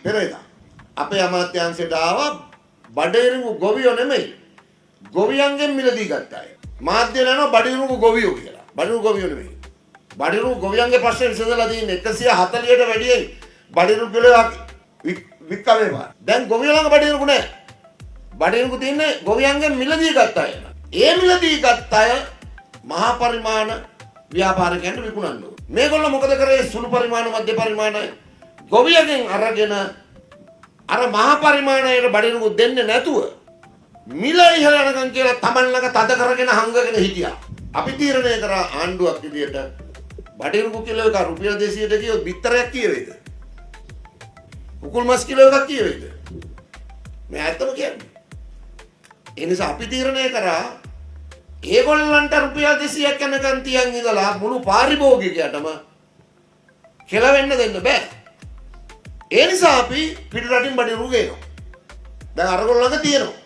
පෙරේදා අපේ අමාත්‍යාංශයට ආවා බඩේරුඟු ගොවියෝ නෙමෙයි. ගොවියන්ගෙන් මිලදී ගත්ත අය. මාධ්‍ය නෑනෝ බඩේරුඟු ගොවියෝ කියලා. බඩේරුඟු ගොවියෝ නෙමෙයි. බඩේරුඟු ගොවියන්ගේ ප්‍රශ්නේ විසඳලා තියෙන්නේ 140ට වැඩියෙන් බඩේරුඟු කිලෝයක් වික්කවේවා. දැන් ගොවියෝ ළඟ බඩේරුඟු නෑ. බඩේරුඟු තියන්නේ ගොවියන්ගෙන් මිලදී ගත්ත අය. ඒ මිලදී ගත්ත අය මහා පරිමාණ ව්‍යාපාරිකයන්ට විකුණන්න ඕනේ. මේගොල්ලෝ මොකද කරේ? සුළු පරිමාණ මධ්‍ය පරිමාණ ගොවියගෙන් අරගෙන අර මහා පරිමාණයට බඩේරුඟු දෙන්නේ නැතුව මිල ඉහළ යනකම් කියලා Taman ළඟ තද කරගෙන හංගගෙන හිටියා. අපි තීරණය කරා ආණ්ඩුවක් විදියට බඩේරුඟු කිලෝ එක රුපියල් 200ට කියොත් බිත්තරයක් කියවේද? උකුල් මස් කිලෝ එකක් කියවේද? මේ ඇත්තම කියන්නේ. ඒ නිසා අපි තීරණය කරා ඒගොල්ලන්ට රුපියල් 200ක් යනකම් තියන් ඉඳලා මුළු පාරිභෝගිකයටම කෙලවෙන්න දෙන්න බෑ. ඒ නිසා අපි පිට රටින් බඩේරුඟු ගේනවා. දැන් අරගොල්ලෝ ළඟ තියෙනවා.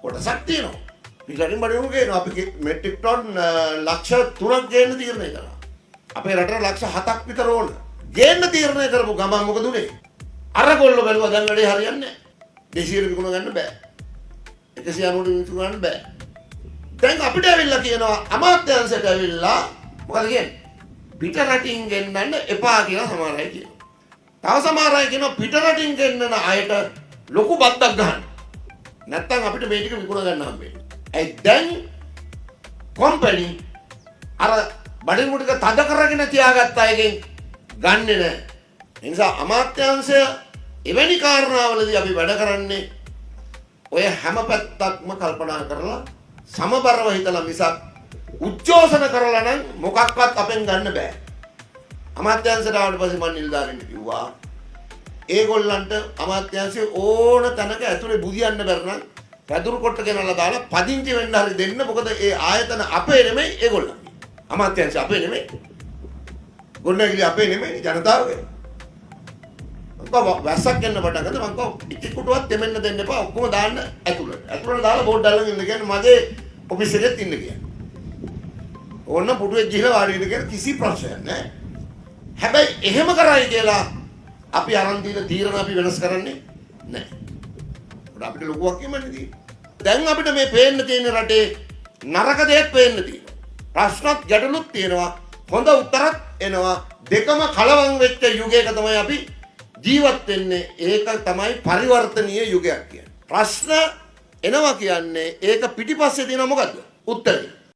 කොටසක් තියෙනවා. පිට රටින් බඩේරුඟු ගේනවා. අපි මෙට්‍රික් ටන් ලක්ෂ 3ක් ගේන්න තීරණය කරා. අපේ රටට ලක්ෂ 7ක් විතර ඕන. ගේන්න තීරණය කරපු ගමන් මොකද උනේ? අරගොල්ලෝ බැලුවා දැන් වැඩේ හරියන්නේ නැහැ. 200 විකුණ ගන්න බෑ. 190 විකුණ ගන්න බෑ. දැන් අපිට ඇවිල්ලා කියනවා අමාත්‍යාංශයට ඇවිල්ලා මොකද කියන්නේ? පිට රටින් ගෙන්නන්න එපා කියලා සමහර අය කියනවා. තව සමහර අය කියනවා පිට රටින් ගෙන්නන අයට ලොකු බද්දක් ගන්න. නැත්තම් අපිට මේ ටික විකුණ ගන්න හම්බෙන්නේ. ඒ දැන් කම්පැනි අර බඩේරුඟු ටික තද කරගෙන තියාගත්ත අයගෙන් ගන්නෙ නැහැ. ඒ නිසා අමාත්‍යාංශය එවැනි කාරණාවලදී අපි වැඩ කරන්නේ ඔය හැම පැත්තක්ම කල්පනා කරලා සමබරව හිතලා මිසක් උච්චෝසන කරලා නම් මොකක්වත් අපෙන් ගන්න බෑ. අමාත්‍යාංශයට ආවට පස්සේ මම නිලධාරීන්ට කිව්වා ඒගොල්ලන්ට අමාත්‍යාංශයේ ඕන තැනක ඇතුලේ බුදියන්න බැර නම් පැදුරු කොට ගෙනල්ලා දාලා පදිංචි වෙන්න හරි දෙන්න. මොකද ඒ ආයතන අපේ නෙමෙයි ඒගොල්ලන්ගේ. අමාත්‍යාංශය අපේ නෙමෙයි. ගොඩනැගිලි අපේ නෙමෙයි ජනතාවගේ. වැස්සක් එන්න පටන් ගත්තා. මම කව ටිකටවත් දෙමෙන්න දෙන්න එපා. ඔක්කොම දාන්න ඇතුළට. ඇතුළට දාලා බෝඩ් දාලා ඉන්න කියන්නේ මගේ ඔෆිස් එකෙත් ඉන්න කියන්නේ. ඕන්න පුටුවේ ගිහලා වාඩි වෙන්න කියන කිසි ප්‍රශ්නයක් නැහැ. හැබැයි එහෙම කරයි කියලා අපි අරන් දීලා තීරණ අපි වෙනස් කරන්නේ නැහැ. අපිට ලොකුවක් කියමන්නේ තියෙන්නේ. දැන් අපිට මේ පේන්න තියෙන රටේ නරක දෙයක් පේන්න තියෙනවා. ප්‍රශ්නත් ගැටලුත් තියෙනවා. හොඳ උත්තරත් එනවා. දෙකම කලවම් වෙච්ච යුගයක තමයි අපි ජීවත් වෙන්නේ. ඒක තමයි පරිවර්තනීය යුගයක් කියන්නේ. ප්‍රශ්න එනවා කියන්නේ ඒක පිටිපස්සේ තියෙන මොකද්ද? උත්තරේ.